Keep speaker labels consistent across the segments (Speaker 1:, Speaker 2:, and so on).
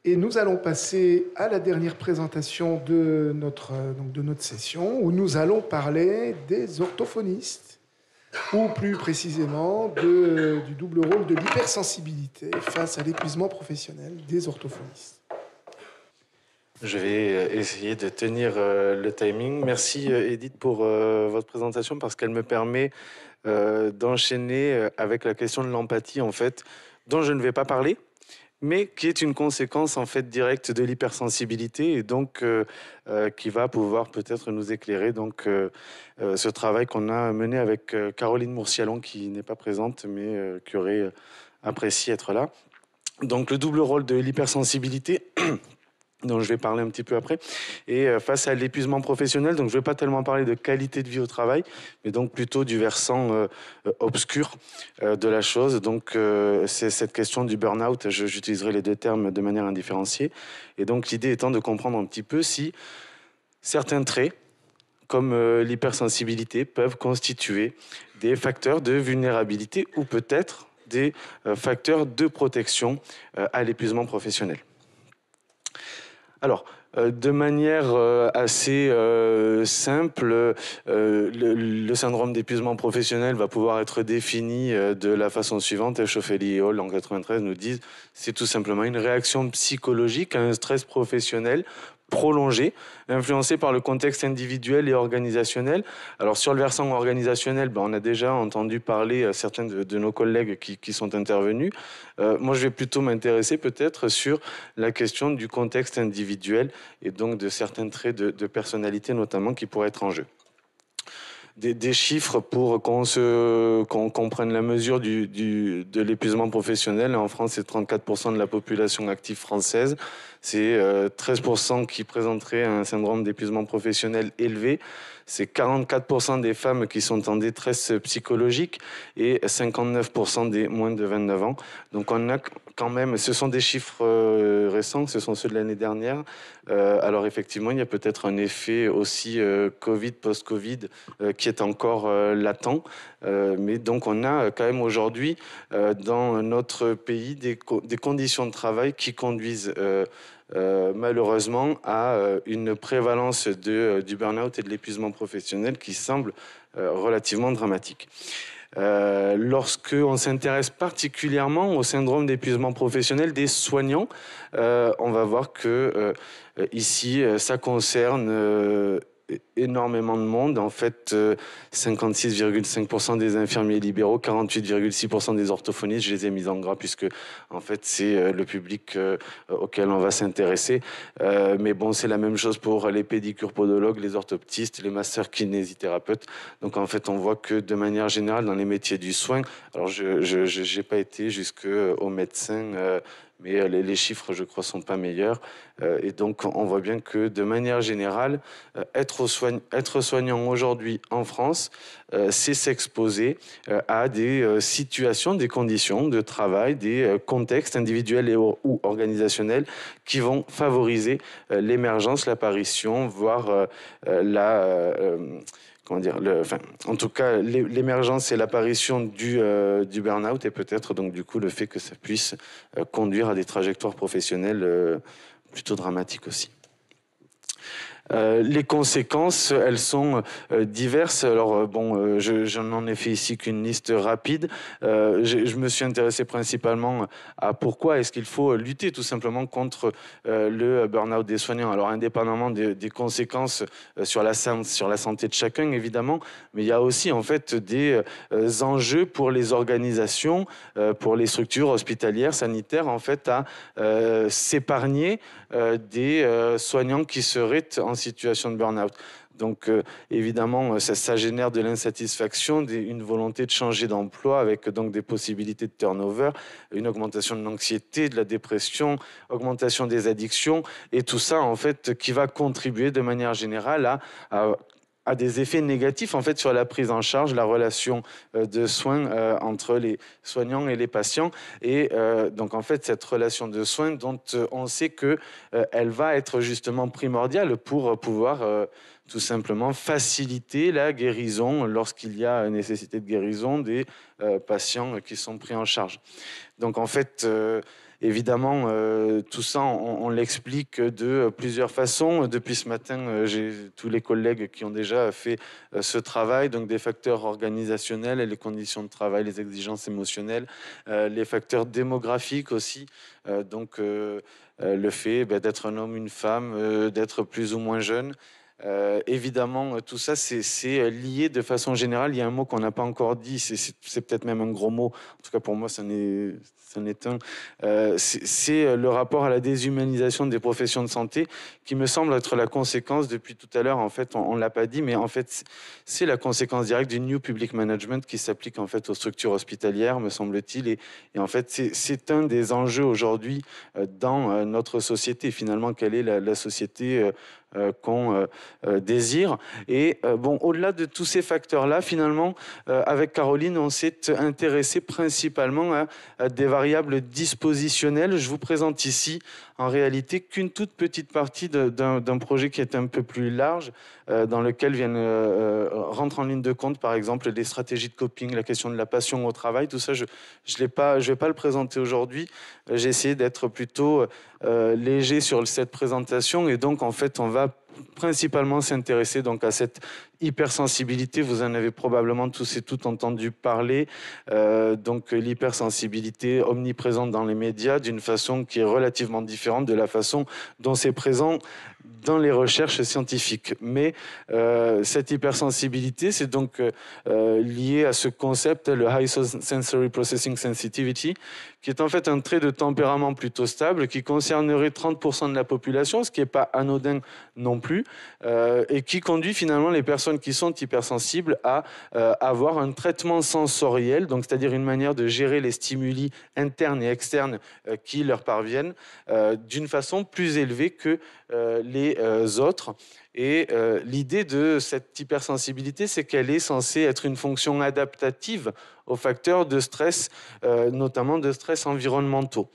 Speaker 1: Et nous allons passer à la dernière présentation de notre session, où nous allons parler des orthophonistes, ou plus précisément du double rôle de l'hypersensibilité face à l'épuisement professionnel des orthophonistes.
Speaker 2: Je vais essayer de tenir le timing. Merci Edith pour votre présentation parce qu'elle me permet d'enchaîner avec la question de l'empathie en fait, dont je ne vais pas parler, mais qui est une conséquence en fait directe de l'hypersensibilité et donc qui va pouvoir peut-être nous éclairer donc ce travail qu'on a mené avec Caroline Mourcialon qui n'est pas présente mais qui aurait apprécié être là. Donc le double rôle de l'hypersensibilité dont je vais parler un petit peu après. Et face à l'épuisement professionnel, donc je ne vais pas tellement parler de qualité de vie au travail, mais donc plutôt du versant obscur de la chose. Donc c'est cette question du burn-out, j'utiliserai les deux termes de manière indifférenciée. Et donc l'idée étant de comprendre un petit peu si certains traits, comme l'hypersensibilité, peuvent constituer des facteurs de vulnérabilité ou peut-être des facteurs de protection à l'épuisement professionnel. Alors, de manière assez simple, le syndrome d'épuisement professionnel va pouvoir être défini de la façon suivante. Schoefeli et Hall en 93 nous disent c'est tout simplement une réaction psychologique à un stress professionnel prolongé, influencé par le contexte individuel et organisationnel. Alors sur le versant organisationnel, on a déjà entendu parler certains de nos collègues qui sont intervenus. Moi, je vais plutôt m'intéresser peut-être sur la question du contexte individuel et donc de certains traits de personnalité notamment qui pourraient être en jeu. Des chiffres pour qu'on comprenne la mesure de l'épuisement professionnel. En France, c'est 34% de la population active française. C'est 13% qui présenteraient un syndrome d'épuisement professionnel élevé. C'est 44% des femmes qui sont en détresse psychologique et 59% des moins de 29 ans. Donc on a quand même, ce sont des chiffres récents, ce sont ceux de l'année dernière. Alors effectivement, il y a peut-être un effet aussi Covid, post-Covid, qui est encore latent. Mais donc on a quand même aujourd'hui dans notre pays des conditions de travail qui conduisent malheureusement à une prévalence du burn-out et de l'épuisement professionnel qui semble relativement dramatique. Lorsque on s'intéresse particulièrement au syndrome d'épuisement professionnel des soignants, on va voir que ici, ça concerne énormément de monde. En fait, 56,5% des infirmiers libéraux, 48,6% des orthophonistes, je les ai mis en gras puisque en fait c'est le public auquel on va s'intéresser. Mais bon, c'est la même chose pour les pédicures podologues, les orthoptistes, les masseurs kinésithérapeutes. Donc en fait, on voit que de manière générale dans les métiers du soin, alors je n'ai pas été jusqu'aux médecins, mais les chiffres, je crois, sont pas meilleurs. Et donc, on voit bien que, de manière générale, être soignant aujourd'hui en France, c'est s'exposer à des situations, des conditions de travail, des contextes individuels ou organisationnels qui vont favoriser l'émergence, l'apparition, voire en tout cas, l'émergence et l'apparition du burn-out et peut-être donc du coup le fait que ça puisse conduire à des trajectoires professionnelles plutôt dramatiques aussi. Les conséquences, elles sont diverses. Alors bon, j'en ai fait ici qu'une liste rapide. Je me suis intéressé principalement à pourquoi est-ce qu'il faut lutter tout simplement contre le burn-out des soignants. Alors indépendamment des conséquences sur la santé de chacun évidemment, mais il y a aussi en fait des enjeux pour les organisations, pour les structures hospitalières, sanitaires en fait à s'épargner des soignants qui seraient en situation de burn-out. Donc évidemment, ça génère de l'insatisfaction, une volonté de changer d'emploi avec donc des possibilités de turnover, une augmentation de l'anxiété, de la dépression, augmentation des addictions et tout ça en fait qui va contribuer de manière générale à des effets négatifs en fait sur la prise en charge, la relation de soins entre les soignants et les patients. Et donc en fait cette relation de soins dont on sait que elle va être justement primordiale pour pouvoir tout simplement faciliter la guérison lorsqu'il y a nécessité de guérison des patients qui sont pris en charge. Donc en fait Évidemment, tout ça, on l'explique de plusieurs façons. Depuis ce matin, j'ai tous les collègues qui ont déjà fait ce travail, donc des facteurs organisationnels et les conditions de travail, les exigences émotionnelles, les facteurs démographiques aussi, donc le fait d'être un homme, une femme, d'être plus ou moins jeune. Évidemment, tout ça, c'est lié de façon générale. Il y a un mot qu'on n'a pas encore dit, c'est peut-être même un gros mot. En tout cas, pour moi, ça n'est un. C'est le rapport à la déshumanisation des professions de santé qui me semble être la conséquence, depuis tout à l'heure, en fait, on ne l'a pas dit, mais en fait, c'est la conséquence directe du New Public Management qui s'applique en fait aux structures hospitalières, me semble-t-il. Et en fait, c'est un des enjeux aujourd'hui dans notre société. Finalement, quelle est la société qu'on désire. Et bon, au-delà de tous ces facteurs-là, finalement, avec Caroline, on s'est intéressé principalement à des variables dispositionnelles. Je vous présente ici, en réalité, qu'une toute petite partie d'un projet qui est un peu plus large, dans lequel rentrent en ligne de compte, par exemple, des stratégies de coping, la question de la passion au travail. Tout ça, je vais pas le présenter aujourd'hui. J'ai essayé d'être plutôt léger sur cette présentation, et donc, en fait, on va principalement s'intéresser donc à cette hypersensibilité. Vous en avez probablement tous et toutes entendu parler. Donc l'hypersensibilité omniprésente dans les médias d'une façon qui est relativement différente de la façon dont c'est présent dans les recherches scientifiques. Mais cette hypersensibilité, c'est donc lié à ce concept, le High Sensory Processing Sensitivity, qui est en fait un trait de tempérament plutôt stable, qui concernerait 30% de la population, ce qui n'est pas anodin non plus, et qui conduit finalement les personnes qui sont hypersensibles à avoir un traitement sensoriel, donc c'est-à-dire une manière de gérer les stimuli internes et externes qui leur parviennent d'une façon plus élevée que les autres. Et l'idée de cette hypersensibilité, c'est qu'elle est censée être une fonction adaptative aux facteurs de stress, notamment de stress environnementaux.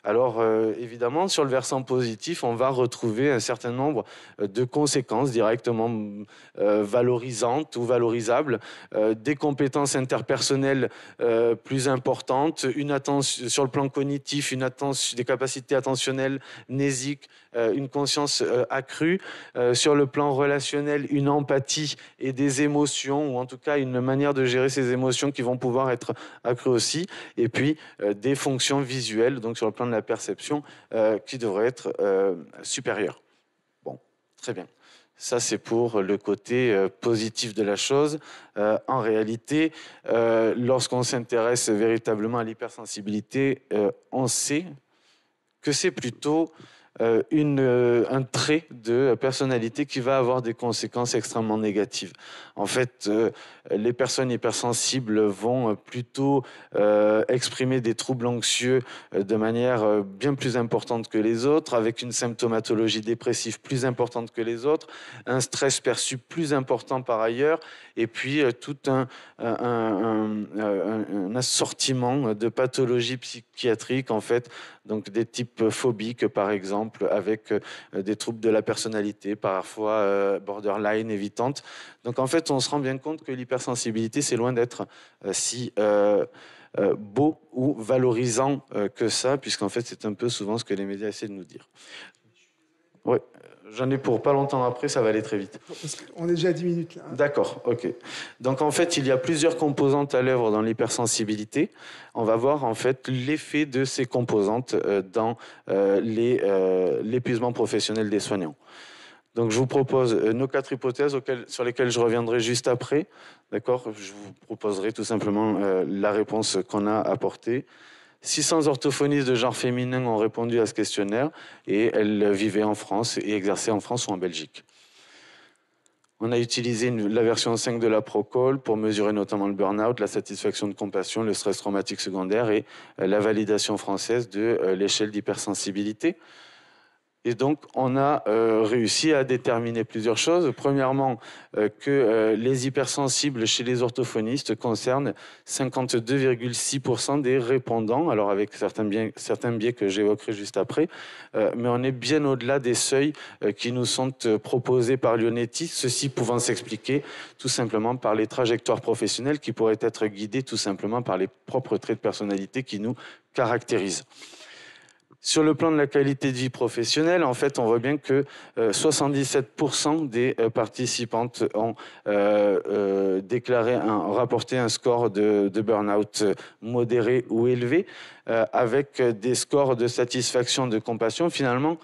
Speaker 2: Alors, évidemment, sur le versant positif, on va retrouver un certain nombre de conséquences directement valorisantes ou valorisables, des compétences interpersonnelles plus importantes, une attention sur le plan cognitif, des capacités attentionnelles, mnésiques, une conscience accrue, sur le plan relationnel, une empathie et des émotions, ou en tout cas une manière de gérer ces émotions qui vont pouvoir être accrues aussi, et puis des fonctions visuelles, donc sur le plan de la perception, qui devraient être supérieures. Bon, très bien. Ça, c'est pour le côté positif de la chose. En réalité, lorsqu'on s'intéresse véritablement à l'hypersensibilité, on sait que c'est plutôt un trait de personnalité qui va avoir des conséquences extrêmement négatives. En fait, les personnes hypersensibles vont plutôt exprimer des troubles anxieux de manière bien plus importante que les autres, avec une symptomatologie dépressive plus importante que les autres, un stress perçu plus important par ailleurs, et puis tout un assortiment de pathologies psychiatriques, en fait, donc des types phobiques, par exemple, avec des troubles de la personnalité, parfois borderline, évitantes. Donc, en fait, on se rend bien compte que l'hypersensibilité, c'est loin d'être si beau ou valorisant que ça, puisqu'en fait, c'est un peu souvent ce que les médias essaient de nous dire. Oui. J'en ai pour pas longtemps après, ça va aller très vite.
Speaker 1: Parce qu'on est déjà à 10 minutes là.
Speaker 2: D'accord, ok. Donc en fait, il y a plusieurs composantes à l'œuvre dans l'hypersensibilité. On va voir en fait l'effet de ces composantes dans l'épuisement professionnel des soignants. Donc je vous propose nos 4 hypothèses sur lesquelles je reviendrai juste après. D'accord ? Je vous proposerai tout simplement la réponse qu'on a apportée. 600 orthophonistes de genre féminin ont répondu à ce questionnaire et elles vivaient en France et exerçaient en France ou en Belgique. On a utilisé la version 5 de la Procol pour mesurer notamment le burn-out, la satisfaction de compassion, le stress traumatique secondaire et la validation française de l'échelle d'hypersensibilité. Et donc, on a réussi à déterminer plusieurs choses. Premièrement, que les hypersensibles chez les orthophonistes concernent 52,6% des répondants, alors avec certains biais que j'évoquerai juste après, mais on est bien au-delà des seuils qui nous sont proposés par Leonetti, ceci pouvant s'expliquer tout simplement par les trajectoires professionnelles qui pourraient être guidées tout simplement par les propres traits de personnalité qui nous caractérisent. Sur le plan de la qualité de vie professionnelle, en fait, on voit bien que 77% des participantes ont rapporté un score de burn-out modéré ou élevé, avec des scores de satisfaction de compassion finalement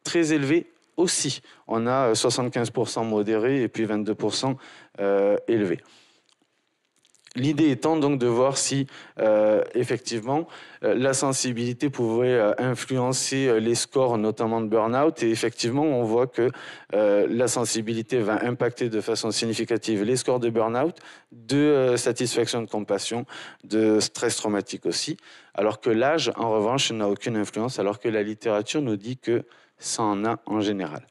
Speaker 2: très élevés aussi. On a 75% modérés et puis 22% élevés. L'idée étant donc de voir si effectivement la sensibilité pouvait influencer les scores, notamment de burn-out. Et effectivement, on voit que la sensibilité va impacter de façon significative les scores de burn-out, de satisfaction de compassion, de stress traumatique aussi. Alors que l'âge, en revanche, n'a aucune influence, alors que la littérature nous dit que ça en a en général.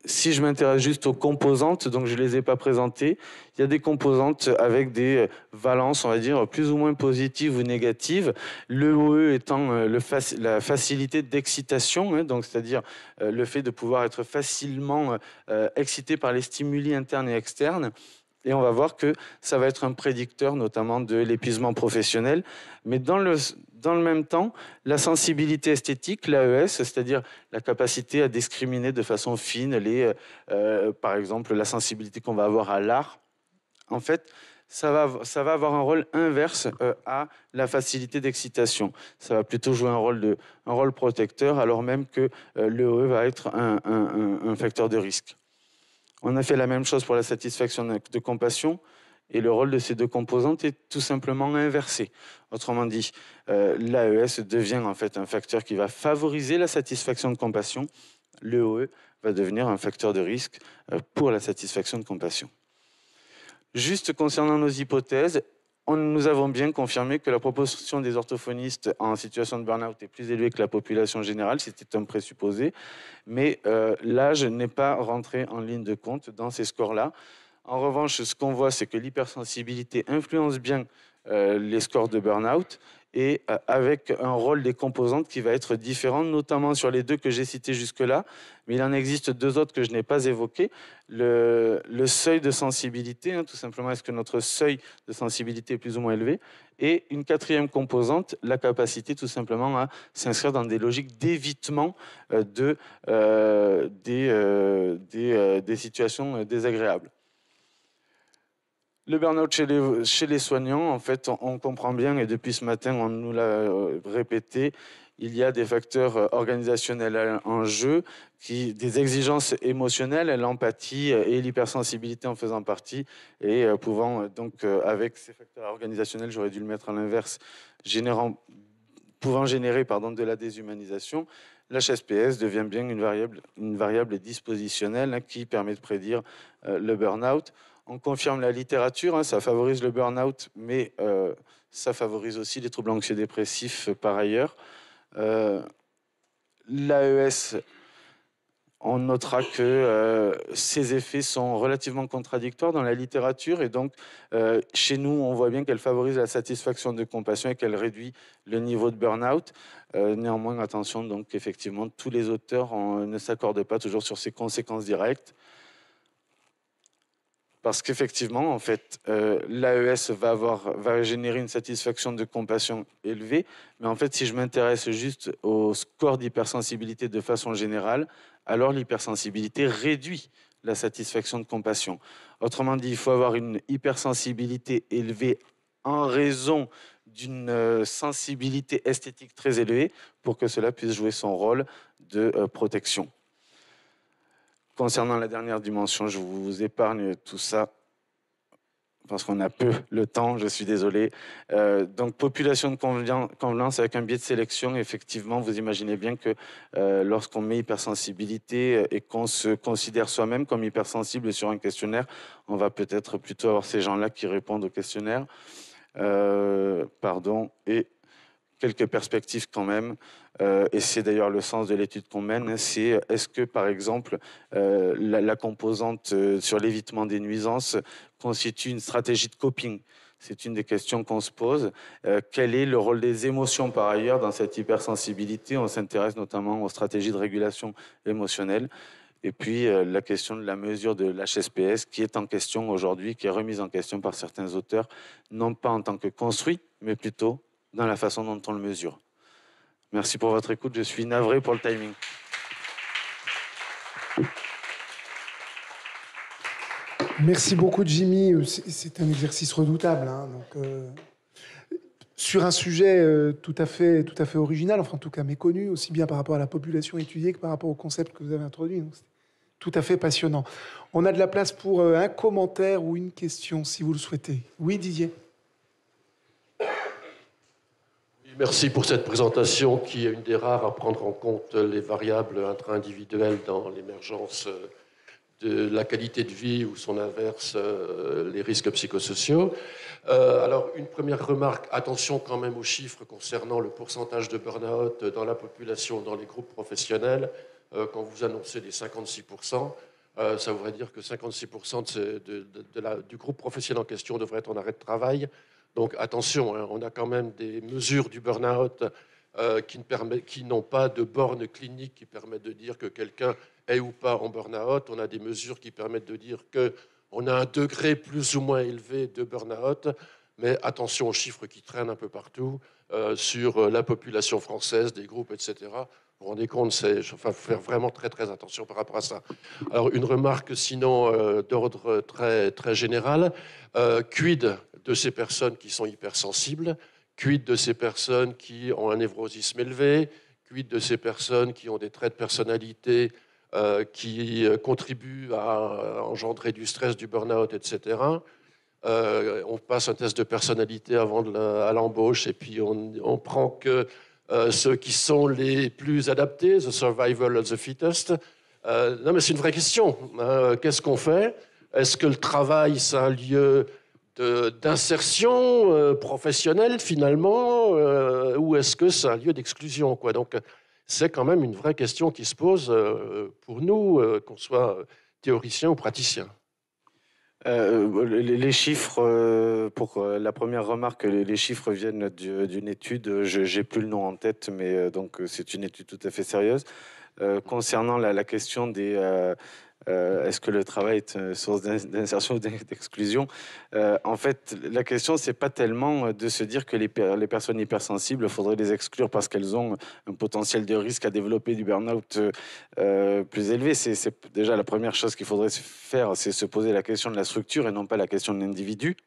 Speaker 2: Si je m'intéresse juste aux composantes, donc je ne les ai pas présentées, il y a des composantes avec des valences, on va dire, plus ou moins positives ou négatives. L'EOE étant la facilité d'excitation, donc c'est-à-dire le fait de pouvoir être facilement excité par les stimuli internes et externes. Et on va voir que ça va être un prédicteur notamment de l'épuisement professionnel. Mais dans le même temps, la sensibilité esthétique, l'AES, c'est-à-dire la capacité à discriminer de façon fine, par exemple, la sensibilité qu'on va avoir à l'art, en fait, ça va avoir un rôle inverse à la facilité d'excitation. Ça va plutôt jouer un rôle protecteur, alors même que l'EOE va être un facteur de risque. On a fait la même chose pour la satisfaction de compassion et le rôle de ces deux composantes est tout simplement inversé. Autrement dit, l'AES devient en fait un facteur qui va favoriser la satisfaction de compassion. L'EOE va devenir un facteur de risque pour la satisfaction de compassion. Juste concernant nos hypothèses, nous avons bien confirmé que la proportion des orthophonistes en situation de burn-out est plus élevée que la population générale, c'était un présupposé, mais l'âge n'est pas rentré en ligne de compte dans ces scores-là. En revanche, ce qu'on voit, c'est que l'hypersensibilité influence bien les scores de burn-out et avec un rôle des composantes qui va être différent, notamment sur les deux que j'ai cités jusque-là. Mais il en existe deux autres que je n'ai pas évoqués. Le seuil de sensibilité, tout simplement, est-ce que notre seuil de sensibilité est plus ou moins élevé? Et une quatrième composante, la capacité tout simplement à s'inscrire dans des logiques d'évitement des situations désagréables. Le burn-out chez les soignants, en fait, on comprend bien, et depuis ce matin, on nous l'a répété, il y a des facteurs organisationnels en jeu, des exigences émotionnelles, l'empathie et l'hypersensibilité en faisant partie, et pouvant, donc, avec ces facteurs organisationnels, j'aurais dû le mettre à l'inverse, pouvant générer de la déshumanisation. L'HSPS devient bien une variable dispositionnelle qui permet de prédire le burn-out. On confirme la littérature, ça favorise le burn-out, mais ça favorise aussi les troubles anxio-dépressifs par ailleurs. L'AES, on notera que ces effets sont relativement contradictoires dans la littérature et donc chez nous, on voit bien qu'elle favorise la satisfaction de compassion et qu'elle réduit le niveau de burn-out. Néanmoins, attention, donc effectivement, tous les auteurs ne s'accordent pas toujours sur ces conséquences directes. Parce qu'effectivement, en fait, l'AES va générer une satisfaction de compassion élevée, mais en fait, si je m'intéresse juste au score d'hypersensibilité de façon générale, alors l'hypersensibilité réduit la satisfaction de compassion. Autrement dit, il faut avoir une hypersensibilité élevée en raison d'une sensibilité esthétique très élevée pour que cela puisse jouer son rôle de protection. Concernant la dernière dimension, je vous épargne tout ça parce qu'on a peu le temps, je suis désolé. Donc, population de convenance avec un biais de sélection, effectivement, vous imaginez bien que lorsqu'on met hypersensibilité et qu'on se considère soi-même comme hypersensible sur un questionnaire, on va peut-être plutôt avoir ces gens-là qui répondent au questionnaire. Et quelques perspectives quand même, et c'est d'ailleurs le sens de l'étude qu'on mène, c'est est-ce que par exemple la composante sur l'évitement des nuisances constitue une stratégie de coping? C'est une des questions qu'on se pose. Quel est le rôle des émotions par ailleurs dans cette hypersensibilité? On s'intéresse notamment aux stratégies de régulation émotionnelle. Et puis la question de la mesure de l'HSPS qui est en question aujourd'hui, qui est remise en question par certains auteurs, non pas en tant que construit, mais plutôt dans la façon dont on le mesure. Merci pour votre écoute. Je suis navré pour le timing.
Speaker 1: Merci beaucoup, Jimmy. C'est un exercice redoutable. Hein. Donc, sur un sujet tout à fait original, enfin en tout cas méconnu, aussi bien par rapport à la population étudiée que par rapport au concept que vous avez introduit. Donc, c'est tout à fait passionnant. On a de la place pour un commentaire ou une question, si vous le souhaitez. Oui, Didier.
Speaker 3: Merci pour cette présentation qui est une des rares à prendre en compte les variables intra-individuelles dans l'émergence de la qualité de vie ou son inverse, les risques psychosociaux. Alors, une première remarque, attention quand même aux chiffres concernant le pourcentage de burn-out dans la population, dans les groupes professionnels. Quand vous annoncez les 56%, ça voudrait dire que 56% du groupe professionnel en question devrait être en arrêt de travail. Donc attention, hein, on a quand même des mesures du burn-out qui n'ont pas de borne clinique qui permettent de dire que quelqu'un est ou pas en burn-out. On a des mesures qui permettent de dire qu'on a un degré plus ou moins élevé de burn-out, mais attention aux chiffres qui traînent un peu partout sur la population française, des groupes, etc. Vous vous rendez compte, il faut faire vraiment très, très attention par rapport à ça. Alors, une remarque sinon d'ordre très, très général. Quid de ces personnes qui sont hypersensibles? Quid de ces personnes qui ont un névrosisme élevé? Quid de ces personnes qui ont des traits de personnalité qui contribuent à engendrer du stress, du burn-out, etc. On passe un test de personnalité à l'embauche et puis on prend que ceux qui sont les plus adaptés, the survival of the fittest. Non, mais c'est une vraie question. Qu'est-ce qu'on fait? Est-ce que le travail, c'est un lieu d'insertion professionnelle, finalement, ou est-ce que c'est un lieu d'exclusion, quoi? Donc, c'est quand même une vraie question qui se pose pour nous, qu'on soit théoricien ou praticien.
Speaker 2: Les chiffres, pour la première remarque, les chiffres viennent d'une étude, j'ai plus le nom en tête, mais donc c'est une étude tout à fait sérieuse. Concernant la question des est-ce que le travail est une source d'insertion ou d'exclusion, en fait, la question, c'est pas tellement de se dire que les personnes hypersensibles, il faudrait les exclure parce qu'elles ont un potentiel de risque à développer du burn-out plus élevé. C'est déjà la première chose qu'il faudrait faire, c'est se poser la question de la structure et non pas la question de l'individu.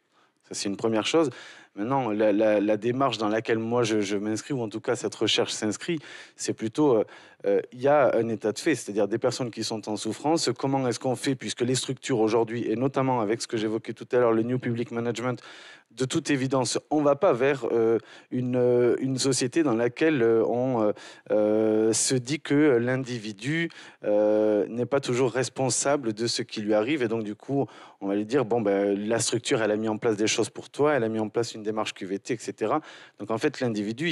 Speaker 2: Ça, c'est une première chose. Maintenant, la démarche dans laquelle moi je m'inscris, ou en tout cas cette recherche s'inscrit, c'est plutôt, il y a un état de fait, c'est-à-dire des personnes qui sont en souffrance. Comment est-ce qu'on fait, puisque les structures aujourd'hui, et notamment avec ce que j'évoquais tout à l'heure, le New Public Management, de toute évidence, on ne va pas vers une société dans laquelle on se dit que l'individu n'est pas toujours responsable de ce qui lui arrive. Et donc, du coup, on va lui dire, bon, ben, la structure, elle a mis en place des choses pour toi, elle a mis en place une démarche QVT, etc. Donc, en fait, l'individu,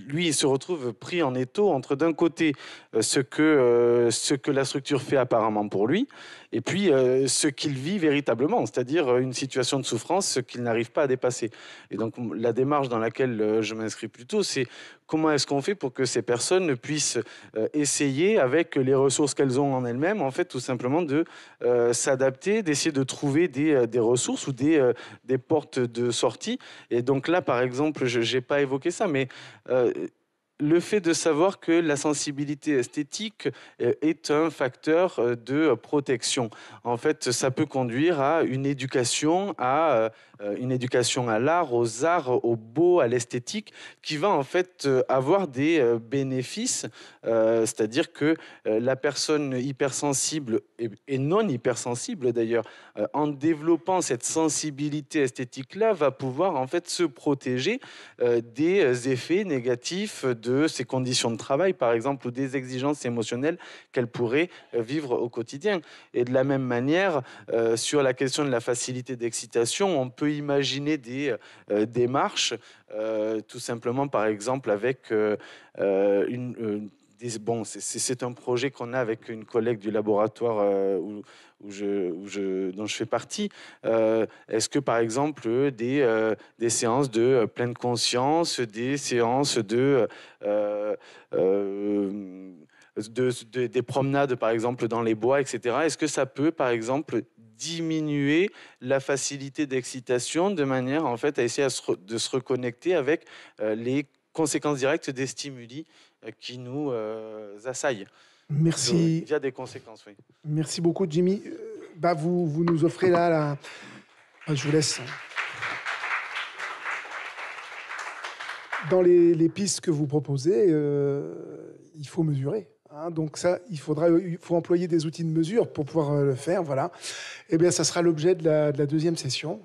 Speaker 2: lui, il se retrouve pris en étau entre, d'un côté, ce que la structure fait apparemment pour lui, et puis ce qu'il vit véritablement, c'est-à-dire une situation de souffrance qu'il n'arrive pas à dépasser. Et donc la démarche dans laquelle je m'inscris plutôt, c'est comment est-ce qu'on fait pour que ces personnes puissent essayer, avec les ressources qu'elles ont en elles-mêmes, en fait, tout simplement de s'adapter, d'essayer de trouver des ressources ou des portes de sortie. Et donc là, par exemple, je n'ai pas évoqué ça, mais le fait de savoir que la sensibilité esthétique est un facteur de protection. En fait, ça peut conduire à une éducation à l'art, aux arts, au beau, à l'esthétique, qui va en fait avoir des bénéfices. C'est-à-dire que la personne hypersensible et non hypersensible d'ailleurs, en développant cette sensibilité esthétique-là, va pouvoir en fait se protéger des effets négatifs de ses conditions de travail, par exemple, ou des exigences émotionnelles qu'elle pourrait vivre au quotidien. Et de la même manière, sur la question de la facilité d'excitation, on peut imaginer des démarches, tout simplement, par exemple, avec c'est un projet qu'on a avec une collègue du laboratoire dont je fais partie. Est-ce que, par exemple, des séances de pleine conscience, des séances des promenades, par exemple, dans les bois, etc., est-ce que ça peut, par exemple, diminuer la facilité d'excitation de manière, en fait, à essayer de se reconnecter avec les conséquence directe des stimuli qui nous assaillent.
Speaker 1: Merci.
Speaker 2: Via des conséquences, oui.
Speaker 1: Merci beaucoup, Jimmy. Vous nous offrez là je vous laisse. Dans les pistes que vous proposez, il faut mesurer. Donc ça, il faut employer des outils de mesure pour pouvoir le faire. Voilà. Eh bien, ça sera l'objet de la deuxième session.